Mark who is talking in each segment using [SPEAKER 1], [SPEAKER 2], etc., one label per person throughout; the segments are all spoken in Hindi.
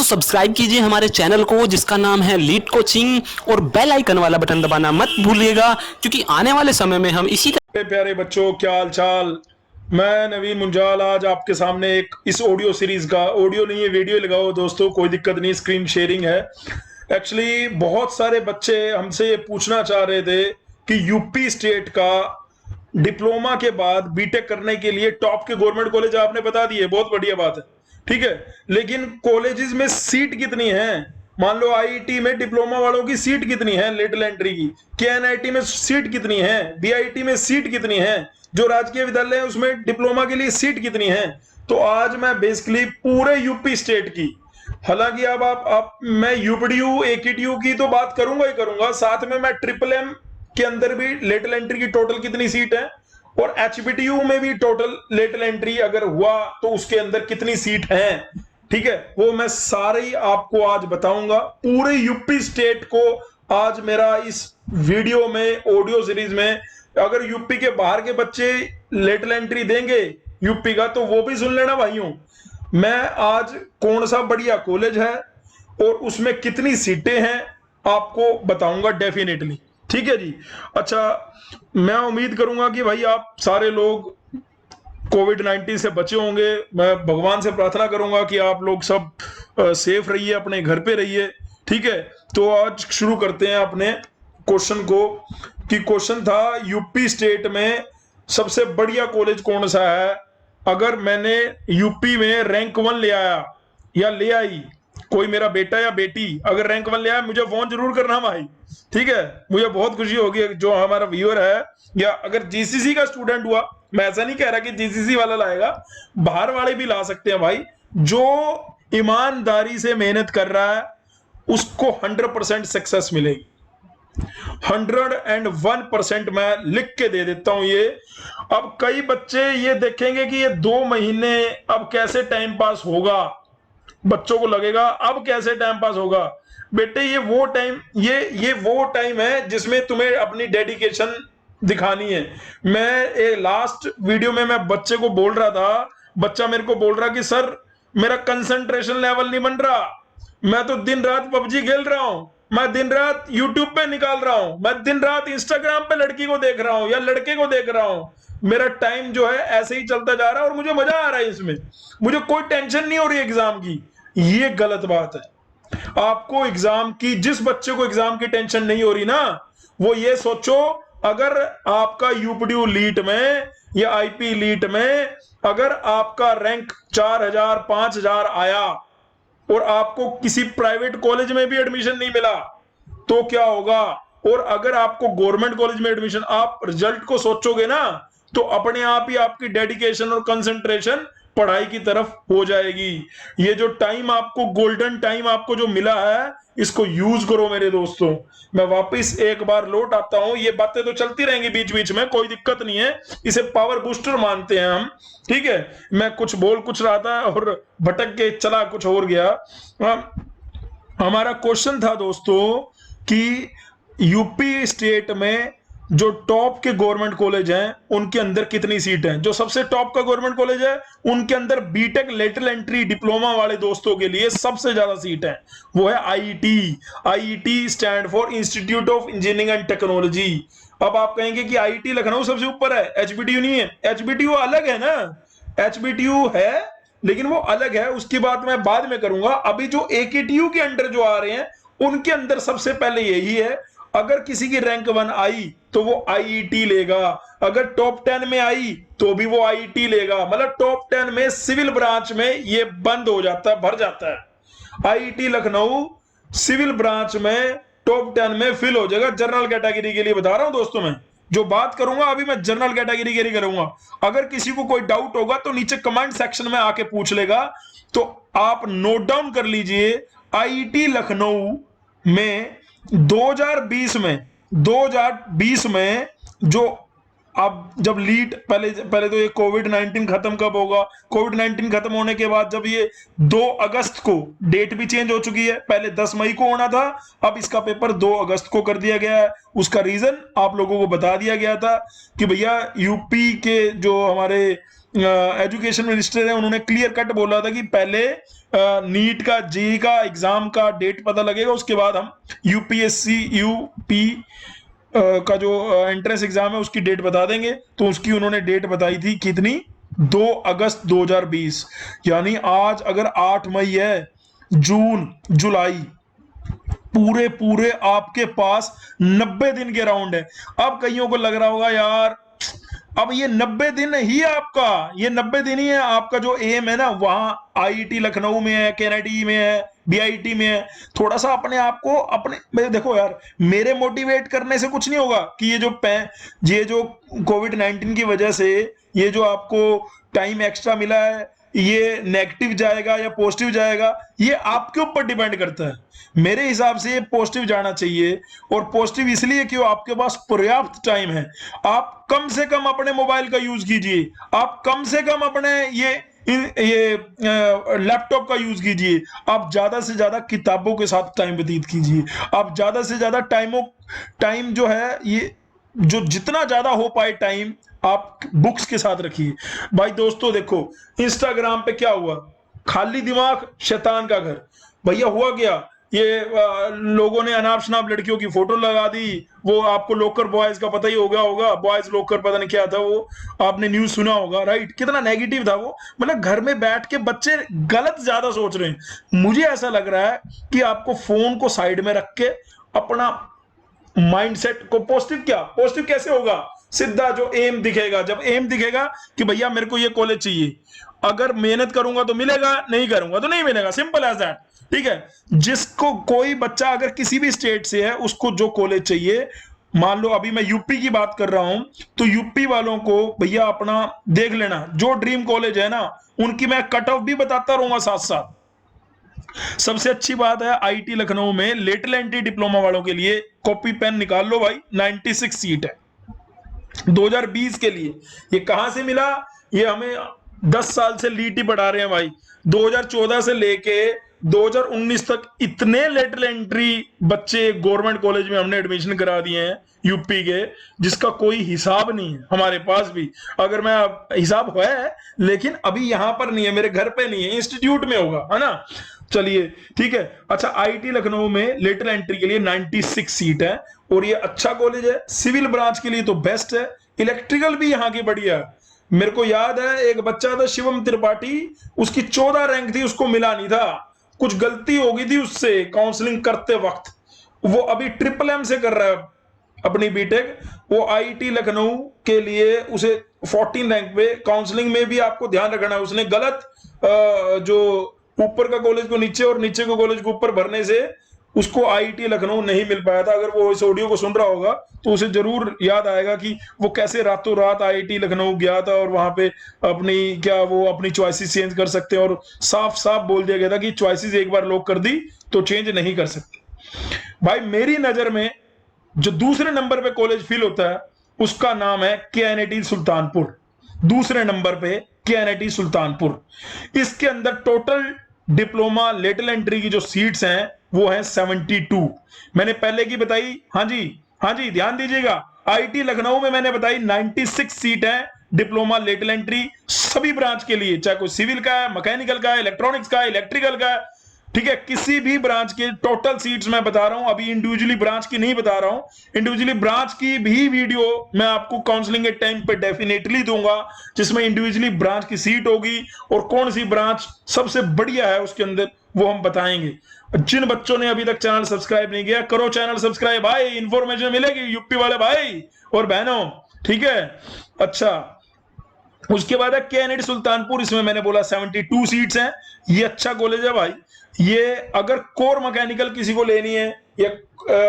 [SPEAKER 1] दोस्तों सब्सक्राइब कीजिए हमारे चैनल को जिसका नाम है लीड कोचिंग और बेल आइकन वाला बटन दबाना मत भूलिएगा क्योंकि आने वाले समय में हम इसी
[SPEAKER 2] प्यारे बच्चों, क्या हाल चाल। मैं नवीन मुंजाल आज आपके सामने एक इस ऑडियो सीरीज का, ऑडियो नहीं है वीडियो लगाओ दोस्तों, कोई दिक्कत नहीं, स्क्रीन शेयरिंग है। एक्चुअली बहुत सारे बच्चे हमसे ये पूछना चाह रहे थे कि यूपी स्टेट का डिप्लोमा के बाद बीटेक करने के लिए टॉप के गवर्नमेंट कॉलेज आपने बता दिए, बहुत बढ़िया बात है, ठीक है, लेकिन कॉलेजेस में सीट कितनी है? मान लो आईआईटी में डिप्लोमा वालों की सीट कितनी है लेटरल एंट्री की, केएनआईटी में सीट कितनी है, बीआईटी में सीट कितनी है, जो राजकीय विद्यालय है उसमें डिप्लोमा के लिए सीट कितनी है। तो आज मैं बेसिकली पूरे यूपी स्टेट की, हालांकि अब आप मैं यूपीडीयू एकेटीयू की तो बात करूंगा ही करूंगा, साथ में मैं ट्रिपल एम के अंदर भी लेटरल एंट्री की टोटल कितनी सीट है और एचबीटीयू में भी टोटल लेटरल एंट्री अगर हुआ तो उसके अंदर कितनी सीट है, ठीक है, वो मैं सारे ही आपको आज बताऊंगा। पूरे यूपी स्टेट को आज मेरा इस वीडियो में, ऑडियो सीरीज में, अगर यूपी के बाहर के बच्चे लेटरल एंट्री देंगे यूपी का तो वो भी सुन लेना भाइयों। मैं आज कौन सा बढ़िया कॉलेज है और उसमें कितनी सीटें हैं आपको बताऊंगा डेफिनेटली, ठीक है जी। अच्छा, मैं उम्मीद करूंगा कि भाई आप सारे लोग कोविड-19 से बचे होंगे। मैं भगवान से प्रार्थना करूंगा कि आप लोग सब सेफ रहिए, अपने घर पे रहिए, ठीक है। तो आज शुरू करते हैं अपने क्वेश्चन को, कि क्वेश्चन था यूपी स्टेट में सबसे बढ़िया कॉलेज कौन सा है। अगर मैंने यूपी में रैंक 1 ले आया या ले आई, कोई मेरा बेटा या बेटी अगर रैंक 1 ले आया, मुझे फोन जरूर करना भाई, ठीक है, मुझे बहुत खुशी होगी। जो हमारा व्यूअर है या अगर जीसीसी का स्टूडेंट हुआ, मैं ऐसा नहीं कह रहा कि जीसीसी वाला लाएगा, बाहर वाले भी ला सकते हैं भाई। जो ईमानदारी से मेहनत कर रहा है उसको 100% सक्सेस मिलेगी, 101% मैं लिख के दे देता हूं ये। अब कई बच्चे ये देखेंगे कि ये 2 महीने अब कैसे टाइम पास होगा, बच्चों को लगेगा अब कैसे टाइम पास होगा। बेटे ये वो टाइम है जिसमें तुम्हें अपनी डेडिकेशन दिखानी है। मैं लास्ट वीडियो में मैं बच्चे को बोल रहा था, बच्चा मेरे को बोल रहा कि सर मेरा कंसंट्रेशन लेवल नहीं बन रहा, मैं तो दिन रात पबजी खेल रहा हूं, मैं दिन रात यूट्यूब पे निकाल रहा हूं, मैं दिन रात इंस्टाग्राम पे लड़की को देख रहा हूं या लड़के को देख रहा हूं, मेरा टाइम जो है ऐसे ही चलता जा रहा है और मुझे मजा आ रहा है इसमें, मुझे कोई टेंशन नहीं हो रही एग्जाम की। ये गलत बात है। आपको एग्जाम की, जिस बच्चे को एग्जाम की टेंशन नहीं हो रही ना, वो ये सोचो अगर आपका यूपीडीयू लीट में या आईपी लीट में अगर आपका रैंक 4000 5000 आया और आपको किसी प्राइवेट कॉलेज में भी एडमिशन नहीं मिला तो क्या होगा, और अगर आपको गवर्नमेंट कॉलेज में एडमिशन, आप रिजल्ट को सोचोगे ना तो अपने आप ही आपकी डेडिकेशन और कंसंट्रेशन पढ़ाई की तरफ हो जाएगी। ये जो टाइम आपको, गोल्डन टाइम आपको जो मिला है, इसको यूज करो मेरे दोस्तों। मैं वापस एक बार लौट आता हूं, ये बातें तो चलती रहेंगी बीच बीच में, कोई दिक्कत नहीं है, इसे पावर बूस्टर मानते हैं हम, ठीक है। मैं कुछ बोल कुछ रहा था और भटक के चला कुछ और गया। हमारा क्वेश्चन था दोस्तों कि यूपी स्टेट में जो टॉप के गवर्नमेंट कॉलेज हैं उनके अंदर कितनी सीट हैं। जो सबसे टॉप का गवर्नमेंट कॉलेज है उनके अंदर बीटेक लेटरल एंट्री डिप्लोमा वाले दोस्तों के लिए सबसे ज्यादा सीट है, वो है IET. IET stand for institute of engineering and technology. अब आप कहेंगे कि आईईटी लखनऊ सबसे ऊपर है, एचबीटीयू नहीं है। एचबीटीयू अलग है ना, एचबीटीयू है लेकिन वो अलग है, उसकी बात मैं बाद में करूंगा। अभी जो एकेटीयू के अंडर जो आ रहे हैं उनके अंदर सबसे पहले यही है, अगर किसी की रैंक 1 आई तो वो आईईटी लेगा, अगर टॉप 10 में आई तो भी वो आईईटी लेगा। मतलब टॉप 10 में सिविल ब्रांच में ये बंद हो जाता है, भर जाता है। आईईटी लखनऊ सिविल ब्रांच में टॉप 10 में फिल हो जाएगा। जनरल कैटेगरी के लिए बता रहा हूं दोस्तों, मैं जो बात करूंगा अभी मैं जनरल कैटेगरी के लिए करूंगा। अगर किसी को कोई डाउट होगा तो नीचे कमेंट सेक्शन में आके पूछ लेगा, तो आप नोट डाउन कर लीजिए। आईईटी लखनऊ में 2020 में जो, अब जब लीट पहले तो ये कोविड-19 खत्म कब होगा, कोविड-19 खत्म होने के बाद जब ये 2 अगस्त को, डेट भी चेंज हो चुकी है, पहले 10 मई को होना था, अब इसका पेपर 2 अगस्त को कर दिया गया है। उसका रीजन आप लोगों को बता दिया गया था कि भैया यूपी के जो हमारे एजुकेशन मिनिस्टर है, उन्होंने क्लियर कट बोला था कि पहले नीट का जेई का एग्जाम का डेट पता लगेगा, उसके बाद हम यूपीएससी यूपी का जो एंट्रेंस एग्जाम है उसकी डेट बता देंगे। तो उसकी उन्होंने डेट बताई थी कितनी, 2 अगस्त 2020। यानी आज अगर 8 मई है, जून जुलाई पूरे पूरे आपके पास 90 दिन के राउंड है। अब कईयों को लग रहा होगा यार अब ये 90 दिन ही आपका, ये 90 दिन ही है आपका जो एम है ना, वहां आईआईटी लखनऊ में है, केनेडी में है, बीआईटी में है। थोड़ा सा अपने आप को अपने देखो यार, मेरे मोटिवेट करने से कुछ नहीं होगा कि ये जो कोविड 19 की वजह से ये जो आपको टाइम एक्स्ट्रा मिला है ये नेगेटिव जाएगा या पॉजिटिव जाएगा, ये आपके ऊपर डिपेंड करता है। मेरे हिसाब से ये पॉजिटिव जाना चाहिए, और पॉजिटिव इसलिए कि आपके पास पर्याप्त टाइम है। आप कम से कम अपने मोबाइल का यूज कीजिए, आप कम से कम अपने ये लैपटॉप का यूज कीजिए, आप ज्यादा से ज्यादा किताबों के साथ टाइम व्यतीत कीजिए, आप ज्यादा से ज्यादा टाइम जो है ये जो जितना ज्यादा हो पाए टाइम आप बुक्स के साथ रखिए। भाई दोस्तों देखो, इंस्टाग्राम पे क्या हुआ, खाली दिमाग शैतान का घर। भैया हुआ क्या, ये लोगों ने अनाप शनाप लड़कियों की फोटो लगा दी। वो आपको लोकर बॉयज का पता ही होगा बॉयज लोकर पता नहीं क्या था वो, आपने न्यूज सुना होगा राइट, कितना नेगेटिव था वो। मतलब घर में बैठ के बच्चे गलत ज्यादा सोच रहे हैं। मुझे ऐसा लग रहा है कि आपको फोन को साइड में रख के अपना माइंडसेट को पॉजिटिव कैसे होगा, सीधा जो एम दिखेगा, जब एम दिखेगा कि भैया मेरे को ये कॉलेज चाहिए, अगर मेहनत करूंगा तो मिलेगा, नहीं करूंगा तो नहीं मिलेगा, सिंपल एज दैट। ठीक है, जिसको कोई बच्चा अगर किसी भी स्टेट से है उसको जो कॉलेज चाहिए, मान लो अभी मैं यूपी की बात कर रहा हूं, तो यूपी वालों को भैया अपना देख लेना, जो ड्रीम कॉलेज है ना उनकी मैं कट ऑफ भी बताता रहूंगा साथ साथ। सबसे अच्छी बात है आईटी लखनऊ में लेटरल एंट्री डिप्लोमा वालों के लिए कॉपी पेन निकाल लो भाई, 96 सीट है 2020 के लिए। ये कहां से मिला, ये हमें 10 साल से लीट ही पढ़ा रहे हैं भाई। 2014 से लेके 2019 तक इतने लेटरल एंट्री बच्चे गवर्नमेंट कॉलेज में हमने एडमिशन करा दिए हैं यूपी के, जिसका कोई हिसाब नहीं है हमारे पास भी। अगर मैं हिसाब है लेकिन अभी यहां पर नहीं है, मेरे घर पे नहीं है, इंस्टीट्यूट में होगा, है ना। चलिए ठीक है। अच्छा, आईटी लखनऊ में लेटरल एंट्री के लिए 96 सीट है और ये अच्छा कॉलेज है। सिविल ब्रांच के लिए तो बेस्ट है, इलेक्ट्रिकल भी यहाँ की बढ़िया है। मेरे को याद है एक बच्चा था शिवम त्रिपाठी, उसकी 14 रैंक थी, उसको मिला नहीं था, कुछ गलती हो गई थी उससे काउंसलिंग करते वक्त। वो अभी ट्रिपल एम से कर रहा है अपनी बीटेक, वो आईटी लखनऊ के लिए उसे 14 रैंक पे, काउंसलिंग में भी आपको ध्यान रखना है, उसने गलत जो ऊपर का कॉलेज को नीचे और नीचे को कॉलेज को ऊपर भरने से उसको आईटी लखनऊ नहीं मिल पाया था। अगर वो इस ऑडियो को सुन रहा होगा तो उसे जरूर याद आएगा कि वो कैसे रातों रात आईटी लखनऊ गया था और वहां पे वो अपनी चॉइसेस चेंज कर सकते हैं, और साफ साफ बोल दिया गया था कि चॉइसेस एक बार लॉक कर दी तो चेंज नहीं कर सकते। भाई मेरी नजर में जो दूसरे नंबर पे कॉलेज फील होता है उसका नाम है केएनआईटी सुल्तानपुर। दूसरे नंबर पे केएनआईटी सुल्तानपुर। इसके अंदर टोटल डिप्लोमा लेटरल एंट्री की जो सीट्स हैं वो है 72। मैंने पहले की बताई, हाँ जी ध्यान दीजिएगा, आईटी लखनऊ में मैंने बताई 96 सीट है डिप्लोमा लेटरल एंट्री सभी ब्रांच के लिए, चाहे कोई सिविल का है, मैकेनिकल का है, इलेक्ट्रॉनिक्स का है, इलेक्ट्रिकल का है, ठीक है, किसी भी ब्रांच के टोटल सीट्स मैं बता रहा हूं, अभी इंडिविजुअली ब्रांच की नहीं बता रहा हूं। इंडिविजुअली ब्रांच की भी वीडियो मैं आपको काउंसलिंग के टाइम पे डेफिनेटली दूंगा, जिसमें इंडिविजुअली ब्रांच की सीट होगी और कौन सी ब्रांच सबसे बढ़िया है उसके अंदर वो हम बताएंगे। जिन बच्चों ने अभी तक चैनल सब्सक्राइब नहीं किया, करो चैनल सब्सक्राइब भाई, इंफॉर्मेशन मिलेगी यूपी वाले भाई और बहनों, ठीक है। अच्छा, उसके बाद है केएनआईटी सुल्तानपुर, इसमें मैंने बोला 72 सीट्स हैं। ये अच्छा कॉलेज है भाई। ये अगर कोर मैकेनिकल किसी को लेनी है या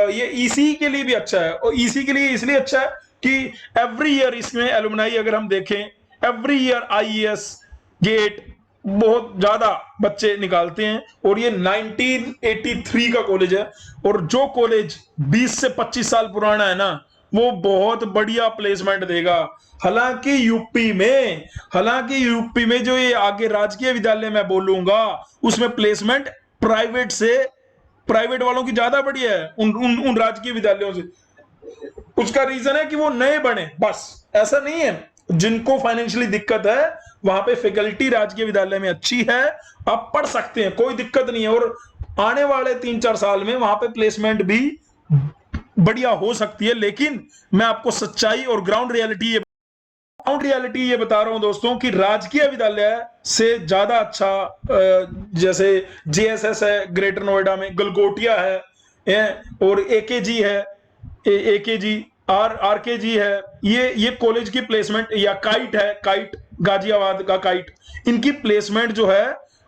[SPEAKER 2] ये ईसी के लिए भी अच्छा है, और ईसी के लिए इसलिए अच्छा है कि एवरी ईयर इसमें एलुमनाई अगर हम देखें, एवरी ईयर आईईएस गेट बहुत ज्यादा बच्चे निकालते हैं, और ये 1983 का कॉलेज है। और जो कॉलेज 20 से 25 साल पुराना है ना वो बहुत बढ़िया प्लेसमेंट देगा। हालांकि यूपी में जो ये आगे राजकीय विद्यालय मैं बोलूंगा उसमें प्लेसमेंट प्राइवेट वालों की ज्यादा बढ़िया है उन राजकीय विद्यालयों से। उसका रीजन है कि वो नए बने, बस ऐसा नहीं है जिनको फाइनेंशियली दिक्कत है वहां पे फैकल्टी राजकीय विद्यालय में अच्छी है, आप पढ़ सकते हैं, कोई दिक्कत नहीं है। और आने वाले 3-4 साल में वहां पे प्लेसमेंट भी बढ़िया हो सकती है। लेकिन मैं आपको सच्चाई और ग्राउंड रियलिटी ये बता रहा हूं दोस्तों कि राजकीय विद्यालय से ज्यादा अच्छा जैसे जेएसएस है ग्रेटर नोएडा में, गलगोटिया है और एकेजी है, एकेजी आरकेजी है, ये कॉलेज की प्लेसमेंट, या काइट है, काइट गाजियाबाद का काइट, इनकी प्लेसमेंट जो है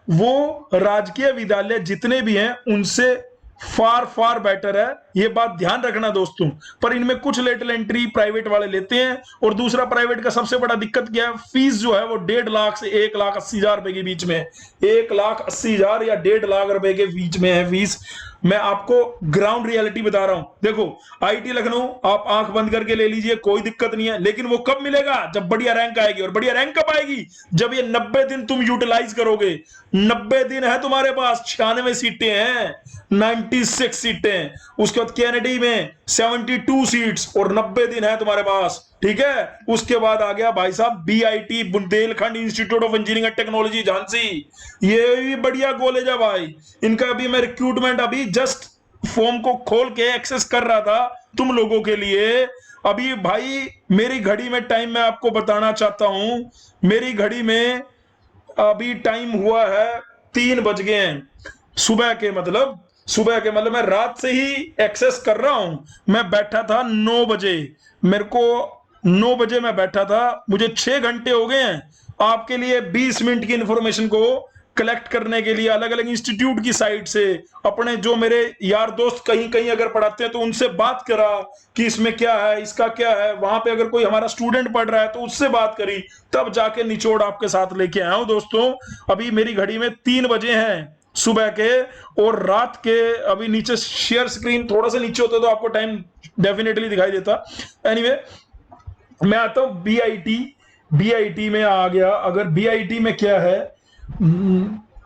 [SPEAKER 2] वो राजकीय विद्यालय जितने भी हैं उनसे फार फार बेटर है। ये बात ध्यान रखना दोस्तों। पर इनमें कुछ लेटरल एंट्री प्राइवेट वाले लेते हैं। और दूसरा, प्राइवेट का सबसे बड़ा दिक्कत क्या है, फीस जो है वो 1.5 लाख से 1,80,000 रुपए के बीच में, 1,80,000 या 1.5 लाख रुपए के बीच में है फीस। मैं आपको ग्राउंड रियलिटी बता रहा हूं। देखो आईटी लखनऊ आप आंख बंद करके ले लीजिए, कोई दिक्कत नहीं है, लेकिन वो कब मिलेगा, जब बढ़िया रैंक आएगी। और बढ़िया रैंक कब आएगी, जब ये 90 दिन तुम यूटिलाइज करोगे। 90 दिन है तुम्हारे पास, 96 सीटें हैं, 96 सीटें, उसके बाद कैनेडी में 72 सीट्स और 90 दिन है तुम्हारे पास, ठीक है। उसके बाद आ गया भाई साहब BIT, Bundelkhand institute of engineering and technology Jhansi, ये भी बढ़िया कॉलेज है भाई। इनका अभी मैं रिक्रूटमेंट अभी जस्ट फॉर्म को खोल के एक्सेस कर रहा था तुम लोगों के लिए। अभी भाई मेरी घड़ी में टाइम मैं आपको बताना चाहता हूं, मेरी घड़ी में अभी टाइम हुआ है 3 बज गए हैं सुबह के, मतलब मैं रात से ही एक्सेस कर रहा हूं। मैं बैठा था 9 बजे, मेरे को 9 बजे मैं बैठा था, मुझे 6 घंटे हो गए हैं आपके लिए 20 मिनट की इंफॉर्मेशन को कलेक्ट करने के लिए, अलग अलग इंस्टीट्यूट की साइट से, अपने जो मेरे यार दोस्त कहीं कहीं अगर पढ़ाते हैं तो उनसे बात करा कि इसमें क्या है, इसका क्या है, वहां पे अगर कोई हमारा स्टूडेंट पढ़ रहा है तो उससे बात करी, तब जाके निचोड़ आपके साथ लेके आया हूं दोस्तों। अभी मेरी घड़ी में 3 बजे हैं सुबह के, और रात के अभी नीचे शेयर स्क्रीन थोड़ा सा नीचे होता तो आपको टाइम डेफिनेटली दिखाई देता। एनीवे मैं आता हूं बीआईटी में आ गया। अगर बीआईटी में क्या है,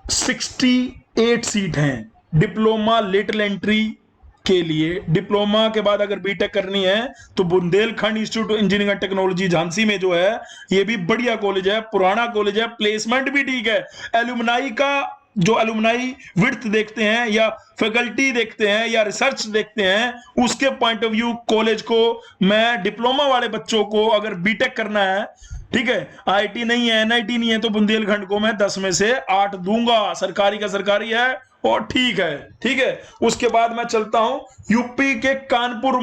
[SPEAKER 2] 68 सीट हैं डिप्लोमा लेटरल एंट्री के लिए। डिप्लोमा के बाद अगर बीटेक करनी है तो Bundelkhand institute of engineering and technology Jhansi में जो है, ये भी बढ़िया कॉलेज है, पुराना कॉलेज है, प्लेसमेंट भी ठीक है। एलुमनाई का जो एलुमनाई विड्थ देखते हैं या फैकल्टी देखते हैं या रिसर्च देखते हैं, उसके पॉइंट ऑफ व्यू कॉलेज को मैं डिप्लोमा वाले बच्चों को अगर बीटेक करना है, ठीक है, आईटी नहीं है, एनआईटी नहीं है, तो बुंदेलखंड को मैं 10 में से 8 दूंगा। सरकारी का सरकारी है और ठीक है, ठीक है। उसके बाद मैं चलता हूं यूपी के कानपुर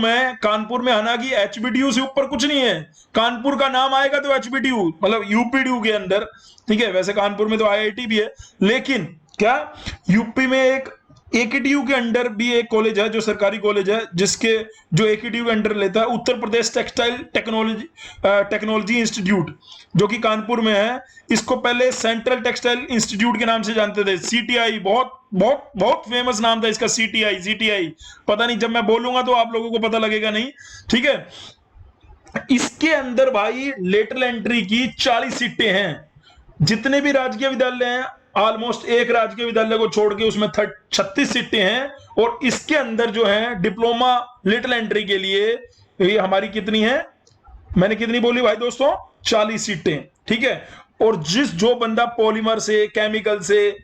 [SPEAKER 2] में हालांकि एचबीडीयू से ऊपर कुछ नहीं है, कानपुर का नाम आएगा तो एचबीडीयू मतलब यूपीडीयू के अंदर, ठीक है। वैसे कानपुर में तो आईआईटी भी है, लेकिन क्या यूपी में एक एकेडीयू के अंडर भी एक कॉलेज है जो सरकारी कॉलेज है, जिसके जो एकेडीयू के अंडर लेता है Uttar Pradesh textile technology institute, जो कि कानपुर में है। इसको पहले सेंट्रल टेक्सटाइल इंस्टीट्यूट के नाम से जानते थे, सीटीआई, बहुत बहुत बहुत फेमस नाम था इसका, सीटीआई। पता नहीं, जब मैं बोलूंगा तो आप लोगों को पता लगेगा नहीं, ठीक है। इसके अंदर भाई लेटरल एंट्री की 40 सीटें हैं। जितने भी राजकीय विद्यालय हैं ऑलमोस्ट, एक राजकीय विद्यालय को छोड़ के उसमें 36 सीटें हैं। और इसके अंदर जो है डिप्लोमा लिटिल एंट्री के लिए ये हमारी कितनी है, मैंने कितनी बोली भाई दोस्तों, 40 सीटें, ठीक है। और जो बंदा पॉलीमर से, केमिकल से,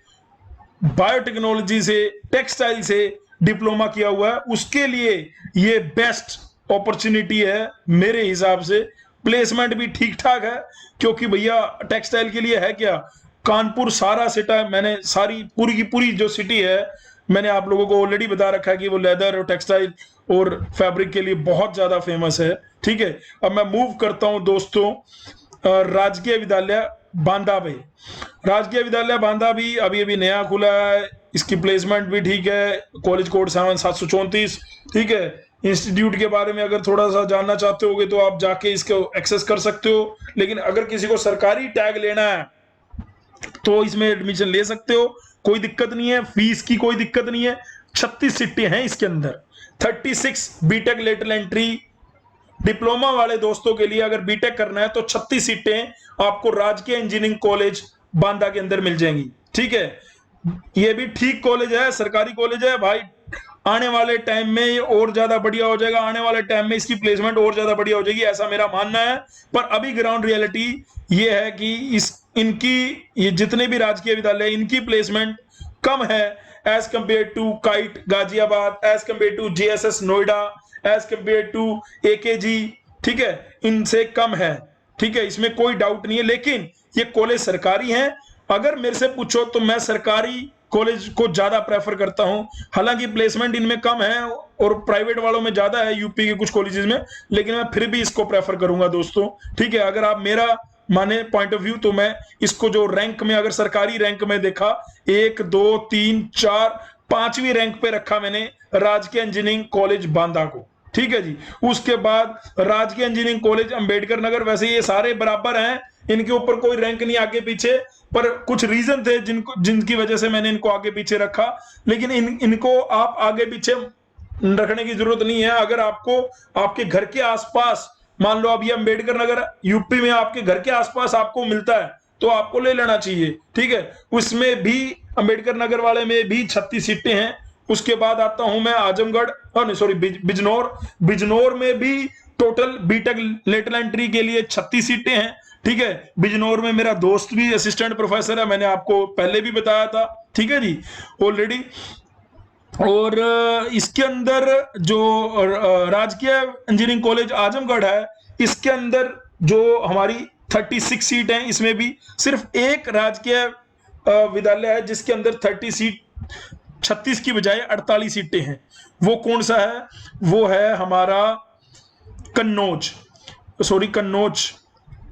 [SPEAKER 2] बायोटेक्नोलॉजी से, टेक्सटाइल से डिप्लोमा किया हुआ है, उसके लिए ये बेस्ट अपॉर्चुनिटी है मेरे हिसाब से। प्लेसमेंट भी ठीक ठाक है, क्योंकि भैया टेक्सटाइल के लिए है क्या, कानपुर सारा सिटा, मैंने सारी पूरी की पूरी जो सिटी है मैंने आप लोगों को ऑलरेडी बता रखा है कि वो लेदर और टेक्सटाइल और फैब्रिक के लिए बहुत ज्यादा फेमस है, ठीक है। अब मैं मूव करता हूं दोस्तों राजकीय विद्यालय बांदा पे। राजकीय विद्यालय बांदा भी अभी अभी नया खुला है, इसकी प्लेसमेंट भी ठीक है, कॉलेज कोड 734, ठीक है। इंस्टीट्यूट के बारे में अगर थोड़ा सा जानना चाहते होगे तो आप जाके इसको एक्सेस कर सकते हो। लेकिन अगर किसी को सरकारी टैग लेना है तो इसमें एडमिशन ले सकते हो, कोई दिक्कत नहीं है, फीस की कोई दिक्कत नहीं है। 36 सीटें हैं इसके अंदर, 36 बीटेक लेटरल एंट्री डिप्लोमा वाले दोस्तों के लिए अगर बीटेक करना है तो 36 सीटें आपको राजकीय इंजीनियरिंग कॉलेज बांदा के अंदर मिल जाएंगी, ठीक है। ये भी ठीक कॉलेज है, सरकारी कॉलेज है भाई। आने वाले टाइम में ये और ज्यादा बढ़िया हो जाएगा, आने वाले टाइम में इसकी प्लेसमेंट और ज्यादा बढ़िया हो जाएगी, ऐसा मेरा मानना है। पर अभी ग्राउंड रियलिटी ये है कि इनकी ये जितने भी राजकीय विद्यालय इनकी प्लेसमेंट कम है as compare to KIET Ghaziabad, as compare to JSS Noida, as compare to AKG, ठीक है, इनसे कम है, ठीक है, इसमें कोई डाउट नहीं है। लेकिन ये कॉलेज सरकारी हैं, अगर मेरे से पूछो तो मैं सरकारी कॉलेज को ज्यादा प्रेफर करता हूं। हालांकि प्लेसमेंट इनमें कम है और प्राइवेट वालों में ज्यादा है यूपी के कुछ कॉलेजेस में, लेकिन मैं फिर भी इसको प्रेफर करूंगा दोस्तों, ठीक है। अगर आप मेरा माने पॉइंट ऑफ व्यू तो मैं इसको जो रैंक में, अगर सरकारी रैंक में देखा 1 2 3 4 5वीं रैंक पे रखा मैंने राजकीय इंजीनियरिंग कॉलेज बांदा को, ठीक है जी। उसके बाद राजकीय इंजीनियरिंग कॉलेज अंबेडकर नगर, वैसे ये सारे बराबर हैं, इनके ऊपर कोई रैंक नहीं आगे पीछे, पर कुछ रीजन थे जिनकी वजह से मैंने इनको आगे पीछे रखा। लेकिन इनको आप आगे पीछे रखने की जरूरत नहीं है। अगर आपको आपके घर के आसपास, मान लो अब ये अंबेडकर नगर यूपी में आपके घर के आसपास आपको मिलता है तो आपको ले लेना चाहिए, ठीक है। उसमें भी अंबेडकर नगर वाले में भी 36 सीटें हैं। उसके बाद आता हूं मैं आजमगढ़, सॉरी बिजनौर में भी टोटल बीटेक लेटरल एंट्री के लिए 36 सीटें हैं, ठीक है। बिजनौर में मेरा दोस्त भी असिस्टेंट प्रोफेसर है, मैंने आपको पहले भी बताया था, ठीक है जी, ऑलरेडी। और इसके अंदर जो राजकीय इंजीनियरिंग कॉलेज आजमगढ़ है, इसके अंदर जो हमारी 36 सीट हैं, इसमें भी सिर्फ एक राजकीय विद्यालय है जिसके अंदर 30 सीट 36 की बजाय 48 सीटें हैं। वो कौन सा है? वो है हमारा कन्नौज।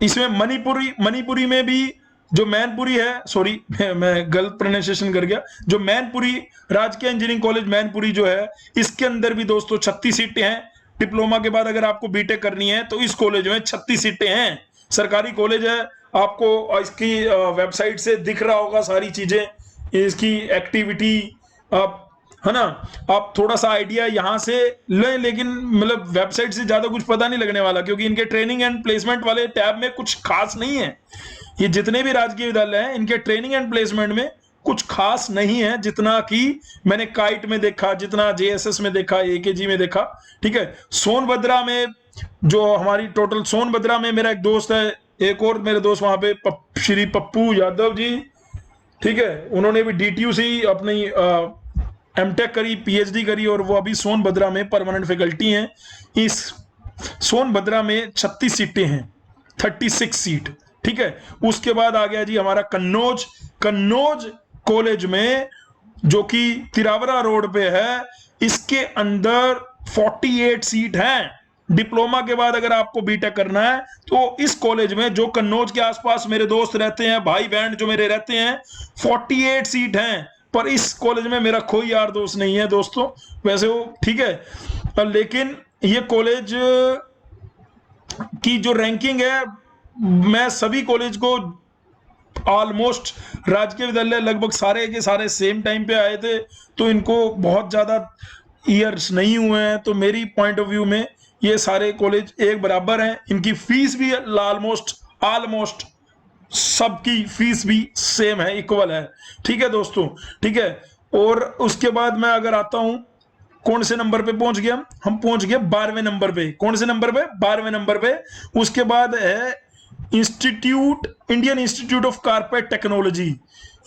[SPEAKER 2] इसमें मणिपुरी में भी जो मैनपुरी है, सॉरी मैं गलत प्रोनाउंसिएशन कर गया, जो मैनपुरी राजकीय इंजीनियरिंग कॉलेज मैनपुरी जो है, इसके अंदर भी दोस्तों 36 सीटें हैं। डिप्लोमा के बाद अगर आपको बीटेक करनी है तो इस कॉलेज में 36 सीटें हैं। सरकारी कॉलेज है, आपको इसकी वेबसाइट से दिख रहा होगा सारी चीजें, इसकी एक्टिविटी, आप है ना, आप थोड़ा सा आइडिया यहां से लें, लेकिन मतलब वेबसाइट से ज्यादा कुछ पता नहीं लगने वाला, क्योंकि इनके ट्रेनिंग एंड प्लेसमेंट वाले टैब में कुछ खास नहीं है। ये जितने भी राजकीय विद्यालय हैं, इनके ट्रेनिंग एंड प्लेसमेंट में कुछ खास नहीं है, जितना कि मैंने काइट में देखा, जितना जेएसएस में देखा, एकेजी में देखा, ठीक है। सोनभद्रा में जो हमारी टोटल, सोनभद्रा में मेरा एक दोस्त है, एक और मेरे दोस्त वहां पे श्री पप्पू यादव जी, ठीक है, उन्होंने भी डीटीयू से ही अपनी एमटेक करी, पीएचडी करी, और वो अभी सोनभद्रा में परमानेंट फैकल्टी हैं। इस सोनभद्रा में 36 सीटें हैं, 36 सीट, ठीक है। उसके बाद आ गया जी हमारा कन्नौज कॉलेज में, जो कि तिरावरा रोड पे है, इसके अंदर 48 सीट हैं। डिप्लोमा के बाद अगर आपको बीटेक करना है तो इस कॉलेज में, जो कन्नौज के आसपास मेरे दोस्त रहते हैं, भाई बहन जो मेरे रहते हैं, 48 सीट हैं। पर इस कॉलेज में मेरा कोई यार दोस्त नहीं है दोस्तों, वैसे वो ठीक है, लेकिन ये कॉलेज की जो रैंकिंग है, मैं सभी कॉलेज को ऑलमोस्ट, राजकीय विद्यालय लगभग सारे के सारे सेम टाइम पे आए थे, तो इनको बहुत ज्यादा ईयर्स नहीं हुए हैं, तो मेरी पॉइंट ऑफ व्यू में ये सारे कॉलेज एक बराबर हैं। इनकी फीस भी ऑलमोस्ट सबकी फीस भी सेम है, इक्वल है, ठीक है दोस्तों, ठीक है। और उसके बाद मैं अगर आता हूं, कौन से नंबर पे पहुंच गया हम पहुंच गए 12वें नंबर पे। कौन से नंबर पे? 12वें नंबर पे। उसके बाद है Indian institute of carpet technology.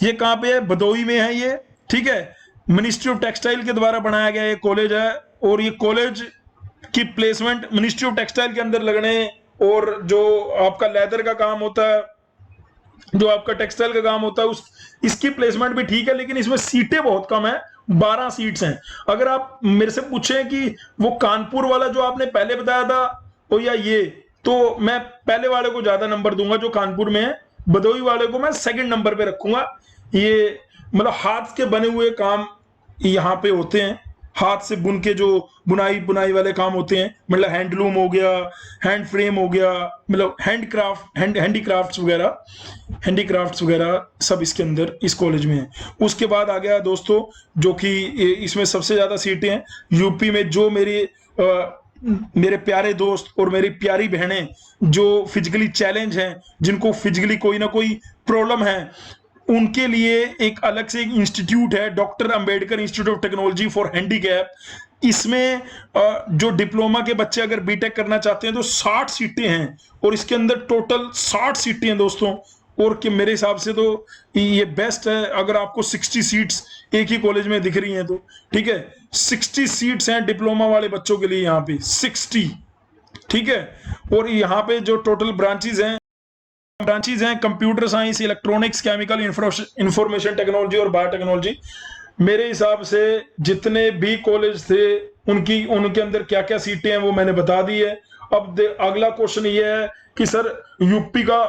[SPEAKER 2] ये कहां पे है? भदोई में है ये, ठीक है। मिनिस्ट्री ऑफ टेक्सटाइल के द्वारा बनाया गया ये कॉलेज है, और ये कॉलेज की प्लेसमेंट मिनिस्ट्री ऑफ टेक्सटाइल के अंदर लगने, और जो आपका लेदर का काम होता है, जो आपका टेक्सटाइल का काम होता है, इसकी प्लेसमेंट भी ठीक है, लेकिन इसमें सीटें बहुत कम है, 12 सीट्स हैं। अगर आप मेरे से पूछें कि वो कानपुर वाला जो आपने पहले बताया था वो या ये, तो मैं पहले वाले को ज्यादा नंबर दूंगा जो कानपुर में है। भदोई वाले को मैं सेकंड नंबर पे रखूंगा। ये मतलब हाथ के बने हुए काम यहाँ पे होते हैं, हाथ से बुन के जो बुनाई वाले काम होते हैं, मतलब हैंडलूम हो गया, हैंड फ्रेम हो गया, मतलब हैंडीक्राफ्ट्स वगैरह सब इसके अंदर इस कॉलेज में है। उसके बाद आ गया दोस्तों, जो कि इसमें सबसे ज्यादा सीटें हैं यूपी में, जो मेरे प्यारे दोस्त और मेरी प्यारी बहनें जो फिजिकली चैलेंज हैं, जिनको फिजिकली कोई ना कोई प्रॉब्लम है, उनके लिए एक अलग से एक इंस्टीट्यूट है, doctor Ambedkar institute of technology for handicap. इसमें जो डिप्लोमा के बच्चे अगर बीटेक करना चाहते हैं तो 60 सीटें हैं, और इसके अंदर टोटल 60 सीटें हैं दोस्तों। और कि मेरे हिसाब से तो ये बेस्ट है, अगर आपको 60 सीट्स एक ही कॉलेज में दिख रही हैं तो ठीक है। 60 सीट्स हैं डिप्लोमा वाले बच्चों के लिए यहाँ पे 60, ठीक है। और यहाँ पे जो टोटल ब्रांचेज हैं computer science, electronics, chemical, information technology और बायोटेक्नोलॉजी। मेरे हिसाब से जितने भी कॉलेज थे उनके अंदर क्या क्या सीटें हैं वो मैंने बता दी है। अब अगला क्वेश्चन ये है कि सर यूपी का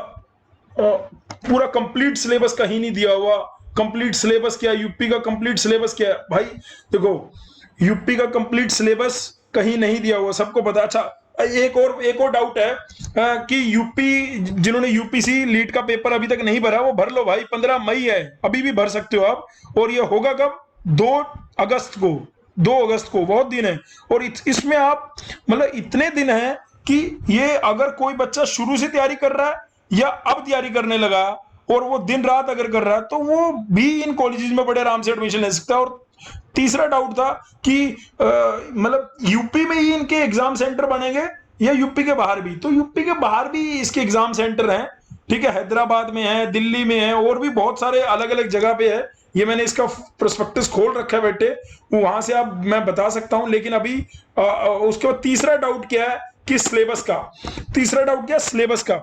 [SPEAKER 2] पूरा कंप्लीट सिलेबस कहीं नहीं दिया हुआ। कंप्लीट सिलेबस क्या है, यूपी का कंप्लीट सिलेबस क्या है? भाई देखो, यूपी का कंप्लीट सिलेबस कहीं नहीं दिया हुआ, सबको पता। अच्छा, एक और डाउट है कि यूपी, जिन्होंने यूपीसी लीड का पेपर अभी तक नहीं भरा वो भर लो भाई, 15 मई है, अभी भी भर सकते हो आप। और ये होगा कब? 2 अगस्त को। 2 अगस्त को, बहुत दिन है। और इसमें आप मतलब इतने दिन हैं कि ये अगर कोई बच्चा शुरू से तैयारी कर रहा है या अब तैयारी करने लगा और वो दिन रात अगर कर रहा है तो वो भी इन कॉलेजेस में बड़े आराम से एडमिशन ले सकता है। और तीसरा डाउट था कि मतलब यूपी में ही इनके एग्जाम सेंटर बनेंगे या यूपी के बाहर भी? तो यूपी के बाहर भी इसके एग्जाम सेंटर हैं, ठीक है। हैदराबाद में है, दिल्ली में है, और भी बहुत सारे अलग अलग जगह पे है। ये मैंने इसका प्रोस्पेक्टस खोल रखा है बेटे, वहां से आप मैं बता सकता हूं। लेकिन अभी उसके बाद तीसरा डाउट क्या है कि सिलेबस का। तीसरा डाउट क्या? सिलेबस का,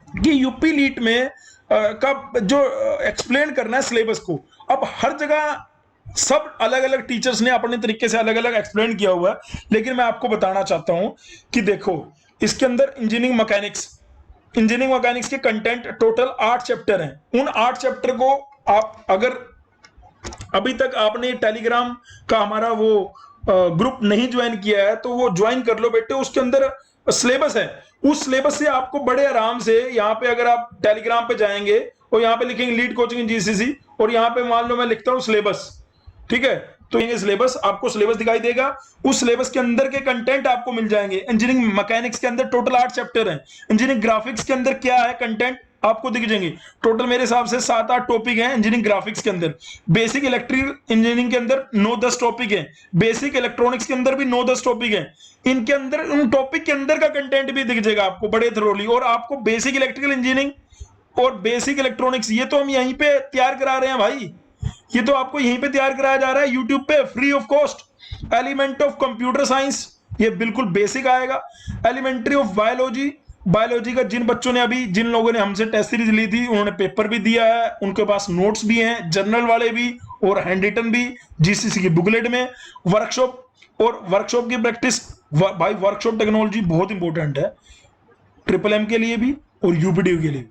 [SPEAKER 2] कि यूपी लीट में का जो एक्सप्लेन करना है सिलेबस को। अब हर जगह सब अलग अलग टीचर्स ने अपने तरीके से अलग अलग एक्सप्लेन किया हुआ है, लेकिन मैं आपको बताना चाहता हूं कि देखो, इसके अंदर इंजीनियरिंग मैकेनिक्स के कंटेंट टोटल 8 चैप्टर हैं। उन 8 चैप्टर को आप अगर अभी तक आपने टेलीग्राम का हमारा वो ग्रुप नहीं ज्वाइन किया है तो वो ज्वाइन कर लो बेटे। उसके अंदर सिलेबस है, उस सिलेबस से आपको बड़े आराम से यहाँ पे अगर आप टेलीग्राम पे जाएंगे और यहाँ पे लिखेंगे लीड कोचिंग इन जीसीसी और यहाँ पे मान लो मैं लिखता हूँ सिलेबस, ठीक है, तो ये सिलेबस, आपको सिलेबस दिखाई देगा। उस सिलेबस के अंदर के कंटेंट आपको मिल जाएंगे। इंजीनियरिंग मैकेनिक्स के अंदर टोटल 8 चैप्टर हैं। इंजीनियरिंग ग्राफिक्स के अंदर क्या है कंटेंट आपको दिख जाएंगे। टोटल मेरे हिसाब से 7-8 टॉपिक हैं इंजीनियरिंग ग्राफिक्स के अंदर। बेसिक इलेक्ट्रिकल इंजीनियरिंग के अंदर 9-10 टॉपिक हैं। बेसिक इलेक्ट्रॉनिक्स के अंदर भी 9-10 टॉपिक हैं। इनके अंदर उन टॉपिक के अंदर का कंटेंट भी दिख जाएगा आपको बड़े थरोली। और आपको बेसिक इलेक्ट्रिकल इंजीनियरिंग और बेसिक इलेक्ट्रॉनिक्स ये तो हम यहीं पे तैयार करा रहे हैं भाई, ये तो आपको यहीं पे तैयार कराया जा रहा है यूट्यूब पे free of cost. Element of computer science ये बिल्कुल बेसिक आएगा। एलिमेंट्री ऑफ बायोलॉजी का जिन बच्चों ने अभी, जिन लोगों ने हमसे टेस्ट सीरीज ली थी उन्होंने पेपर भी दिया है, उनके पास नोट्स भी हैं, जर्नल वाले भी और हैंड रिटन भी जीसीसी की बुकलेट में। वर्कशॉप की प्रैक्टिस भाई, वर्कशॉप टेक्नोलॉजी बहुत इंपॉर्टेंट है एम के लिए भी और यूपीडी के लिए भी,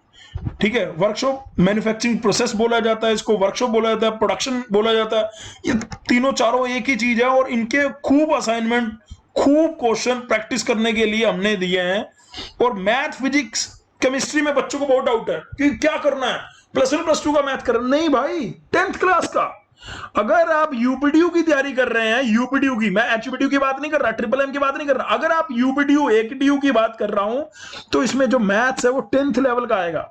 [SPEAKER 2] ठीक है। वर्कशॉप मैन्युफैक्चरिंग प्रोसेस बोला जाता है, इसको वर्कशॉप बोला जाता है, प्रोडक्शन बोला जाता है। ये तीनों चारों एक ही चीज है और इनके खूब असाइनमेंट, खूब क्वेश्चन प्रैक्टिस करने के लिए हमने दिए हैं। और मैथ, फिजिक्स, केमिस्ट्री में बच्चों को बहुत डाउट है कि क्या करना है, +1 +2 का मैथ करना। नहीं भाई, 10th क्लास का। अगर आप यूपीडीयू की तैयारी कर रहे हैं, यूपीडीयू की, मैं एचपीडीयू की बात नहीं कर रहा, एम की बात नहीं कर रहा, अगर आप यूपीडीयू एकेडीयू की बात कर रहा हूं तो इसमें जो मैथ्स है वो 10th लेवल का आएगा।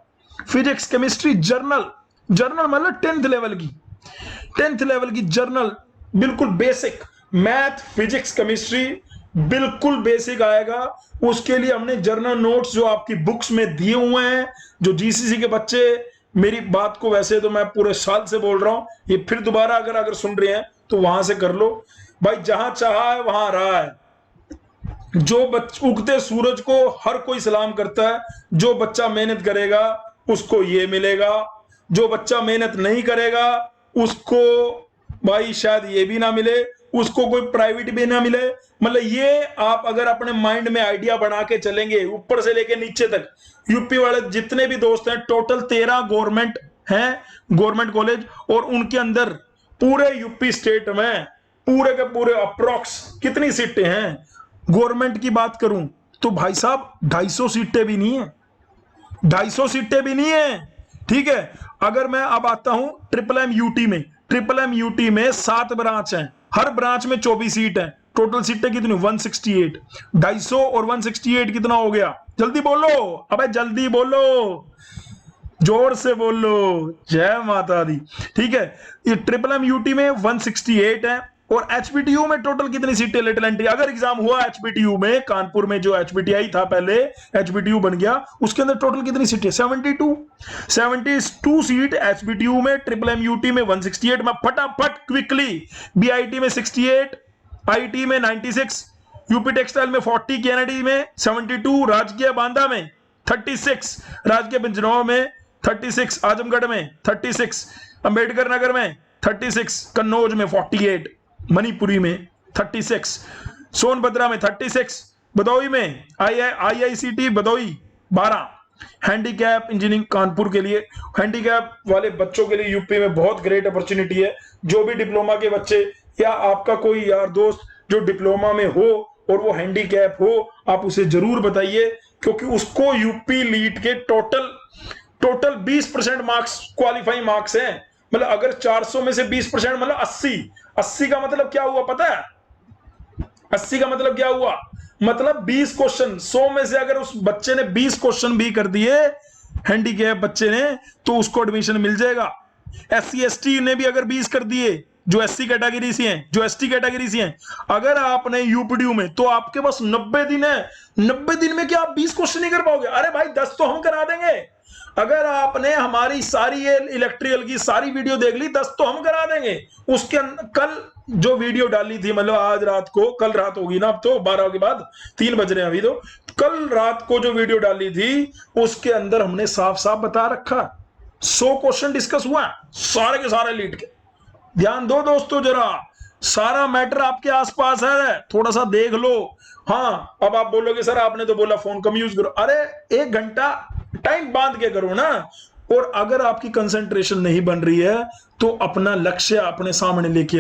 [SPEAKER 2] फिजिक्स, केमिस्ट्री, जर्नल मतलब 10th लेवल की जर्नल, बिल्कुल बेसिक। मैथ, फिजिक्स, केमिस्ट्री बिल्कुल बेसिक आएगा। उसके लिए हमने जर्नल नोट्स जो आपकी बुक्स में दिए हुए हैं, जो जीसीसी के बच्चे, मेरी बात को वैसे तो मैं पूरे साल से बोल रहा हूं, ये फिर दोबारा अगर सुन रहे हैं तो वहां से कर लो भाई। जहां चाहा है वहां रहा है। जो उगते सूरज को हर कोई सलाम करता है। जो बच्चा मेहनत करेगा उसको ये मिलेगा, जो बच्चा मेहनत नहीं करेगा उसको भाई शायद ये भी ना मिले, उसको कोई प्राइवेट भी ना मिले। मतलब ये आप अगर अपने माइंड में आइडिया बना के चलेंगे ऊपर से लेके नीचे तक, यूपी वाले जितने भी दोस्त हैं, टोटल 13 गवर्नमेंट हैं, गवर्नमेंट कॉलेज, और उनके अंदर पूरे यूपी स्टेट में पूरे के पूरे अप्रोक्स कितनी सीटें हैं? गवर्नमेंट की बात करूं तो भाई साहब 250 सीटें भी नहीं है, 250 सीटें भी नहीं है, ठीक है। अगर मैं अब आता हूं ट्रिपल एम यूटी में 7 ब्रांच हैं, हर ब्रांच में 24 सीट है। टोटल सीटें कितनी? 168। 250 और 168 कितना हो गया? जल्दी बोलो, अबे जल्दी बोलो। जोर से बोलो जय माता दी। ठीक है, ये ट्रिपल एम यूटी में 168 है। और एचबीटीयू में टोटल कितनी सीटें लेटरल एंट्री, अगर एग्जाम हुआ एचबीटीयू में, कानपुर में जो एचबीटीआई था पहले एचबीटीयू बन गया, उसके अंदर टोटल कितनी सीटें, 72 सीट एचबीटीयू में, ट्रिपल एम यूटी में 168 में। फटाफट क्विकली, बीआईटी में 68, आईटी में 96, यूपी टेक्सटाइल में 40, केनेडी में 72, राजकीय बांदा में 36, राजकीय बिजनौर में 36, आजमगढ़ में 36, अंबेडकर नगर में 36, कन्नौज में 48, मणिपुरी में 36, सोनभद्रा में 36, भदोई में IICT Bhadohi 12। Handicap engineering Kanpur के लिए, हैंडीकैप वाले बच्चों के लिए यूपी में बहुत ग्रेट अपॉर्चुनिटी है। जो भी डिप्लोमा के बच्चे या आपका कोई यार दोस्त जो डिप्लोमा में हो और वो हैंडीकैप हो, आप उसे जरूर बताइए, क्योंकि उसको यूपी लीड के टोटल 20% मार्क्स क्वालिफाइंग मार्क्स हैं। मतलब अगर 400 में से 20% मतलब 80 का मतलब क्या हुआ पता है? 80 का मतलब क्या हुआ? मतलब 20 क्वेश्चन 100 में से अगर उस बच्चे ने 20 क्वेश्चन भी कर दिए हैंडीकैप बच्चे ने, तो उसको एडमिशन मिल जाएगा। SC ST ने भी अगर 20 कर दिए, जो SC कैटेगरी से हैं, जो ST कैटेगरी से हैं, अगर आपने यूपीडीयू में, तो आपके पास 90 दिन है। 90 दिन में क्या आप 20 क्वेश्चन नहीं कर पाओगे? अरे भाई 10 तो हम करा देंगे। अगर आपने हमारी सारी ये इलेक्ट्रिकल की सारी वीडियो देख ली, 10 तो हम करा देंगे। उसके कल जो वीडियो डाली थी, मतलब आज रात को, कल रात होगी ना, अब तो 12 के बाद 3 बज रहे हैं अभी, तो कल रात को जो वीडियो डाली थी उसके अंदर हमने साफ साफ बता रखा, 100 क्वेश्चन डिस्कस हुआ सारे के सारे लीड के। ध्यान दो दोस्तों जरा, सारा मैटर आपके आसपास है, थोड़ा सा देख लो। हाँ, अब आप बोलोगे सर आपने तो बोला फोन कम यूज करो। अरे 1 घंटा टाइम बांध के करो ना। और अगर आपकी कंसंट्रेशन नहीं बन रही है तो अपना लक्ष्य अपने सामने लेके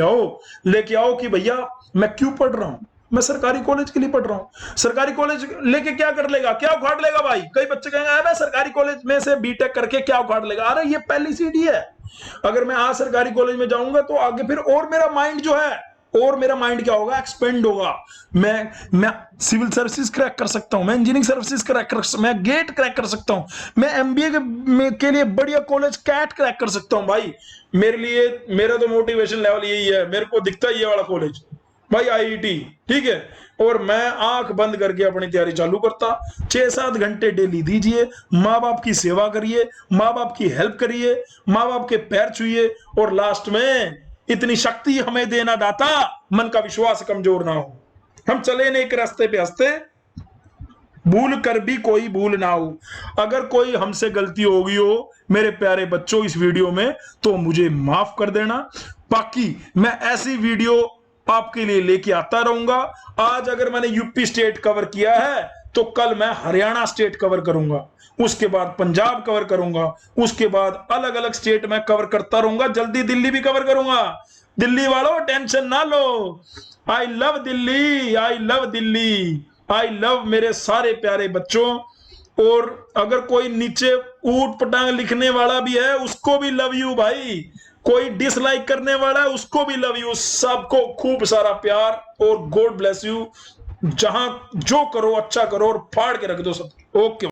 [SPEAKER 2] आओ कि भैया मैं क्यों पढ़ रहा हूं, मैं सरकारी कॉलेज के लिए पढ़ रहा हूं। सरकारी कॉलेज लेके क्या कर लेगा, क्या उखाड़ लेगा भाई? कई बच्चे कहेंगे मैं सरकारी कॉलेज में से बीटेक करके क्या उखाड़ लेगा। अरे ये पहली सीढ़ी है। अगर मैं आज सरकारी कॉलेज में जाऊंगा तो आगे फिर और मेरा माइंड जो है, और मेरा माइंड क्या होगा, एक्सपेंड होगा। मैं सिविल सर्विसेज क्रैक कर सकता हूं, मैं इंजीनियरिंग सर्विसेज क्रैक कर सकता हूं, मैं गेट क्रैक कर सकता हूं, मैं एमबीए के लिए बढ़िया कॉलेज कैट क्रैक कर सकता हूं। भाई मेरे लिए, मेरा तो मोटिवेशन लेवल यही है, मेरे को दिखता है ये वाला कॉलेज भाई, आईआईटी, ठीक है। और मैं आंख बंद करके अपनी तैयारी चालू करता। 6-7 घंटे डेली दीजिए, माँ बाप की सेवा करिए, माँ बाप की हेल्प करिए, माँ बाप के पैर छुइए, और लास्ट में इतनी शक्ति हमें देना दाता, मन का विश्वास कमजोर ना हो। हम चले न एक रास्ते पे हंसते, भूल कर भी कोई भूल ना हो। अगर कोई हमसे गलती हो गई हो मेरे प्यारे बच्चों इस वीडियो में, तो मुझे माफ कर देना। बाकी मैं ऐसी वीडियो आपके लिए लेके आता रहूंगा। आज अगर मैंने यूपी स्टेट कवर किया है, तो कल मैं हरियाणा स्टेट कवर करूंगा, उसके बाद पंजाब कवर करूंगा, उसके बाद अलग अलग स्टेट में कवर करता रहूंगा। जल्दी दिल्ली भी कवर करूंगा। दिल्ली वालों टेंशन ना लो, I love Delhi, I love Delhi, I love मेरे सारे प्यारे बच्चों। और अगर कोई नीचे ऊट पटांग लिखने वाला भी है, उसको भी लव यू भाई। कोई डिसलाइक करने वाला है, उसको भी लव यू। सबको खूब सारा प्यार और गॉड ब्लेस यू। जहां जो करो अच्छा करो और फाड़ के रख दो सब। ओके।